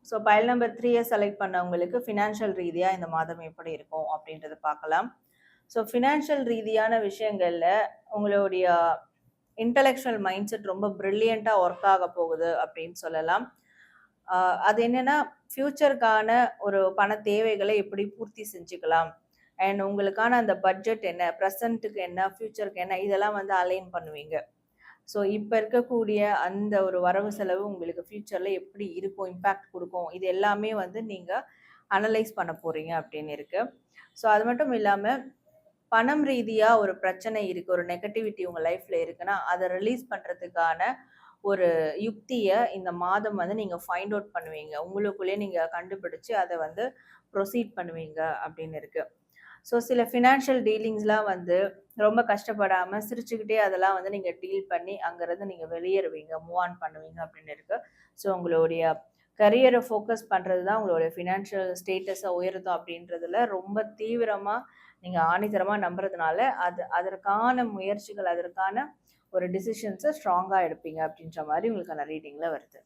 So file number 3 select பண்ணவங்களுக்கு financial ரீதியாக இந்த மாதம் எப்படி இருக்கும் அப்படின்றத பார்க்கலாம். ஸோ ஃபினான்ஷியல் ரீதியான விஷயங்களில் உங்களுடைய இன்டலெக்சுவல் மைண்ட் செட் ரொம்ப ப்ரில்லியண்ட்டாக ஒர்க் ஆக போகுது அப்படின்னு சொல்லலாம். அது என்னென்னா ஃப்யூச்சருக்கான ஒரு பண தேவைகளை எப்படி பூர்த்தி செஞ்சுக்கலாம், அண்ட் உங்களுக்கான அந்த பட்ஜெட் என்ன, ப்ரெசண்ட்டுக்கு என்ன, ஃப்யூச்சருக்கு என்ன, இதெல்லாம் வந்து அலைன் பண்ணுவீங்க. ஸோ இப்போ இருக்கக்கூடிய அந்த ஒரு வரவு செலவு உங்களுக்கு ஃப்யூச்சரில் எப்படி இருக்கும், இம்பேக்ட் கொடுக்கும், இது எல்லாமே வந்து நீங்கள் அனலைஸ் பண்ண போகிறீங்க அப்படின்னு இருக்குது. ஸோ அது மட்டும் இல்லாமல் பணம் ரீதியாக ஒரு பிரச்சனை இருக்குது, ஒரு நெகட்டிவிட்டி உங்கள் லைஃப்பில் இருக்குன்னா அதை ரிலீஸ் பண்ணுறதுக்கான ஒரு யுக்தியை இந்த மாதம் வந்து நீங்கள் ஃபைண்ட் அவுட் பண்ணுவீங்க. உங்களுக்குள்ளேயே நீங்கள் கண்டுபிடிச்சு அதை வந்து ப்ரொசீட் பண்ணுவீங்க அப்படின்னு இருக்குது. ஸோ சில ஃபினான்ஷியல் டீலிங்ஸ்லாம் வந்து ரொம்ப கஷ்டப்படாமல் சிரிச்சுக்கிட்டே அதெல்லாம் வந்து நீங்கள் டீல் பண்ணி அங்கேருந்து நீங்கள் வெளியேறுவீங்க, மூவ் ஆன் பண்ணுவீங்க அப்படின்னு இருக்குது. ஸோ உங்களுடைய கரியரை ஃபோக்கஸ் பண்ணுறது தான் உங்களுடைய ஃபினான்ஷியல் ஸ்டேட்டஸை உயர்த்தும் அப்படின்றதுல ரொம்ப தீவிரமாக நீங்கள் ஆணித்தரமாக நம்புறதுனால அதற்கான முயற்சிகள், அதற்கான ஒரு டிசிஷன்ஸை ஸ்ட்ராங்காக எடுப்பீங்க அப்படின்ற மாதிரி உங்களுக்கான ரீடிங்கில் வருது.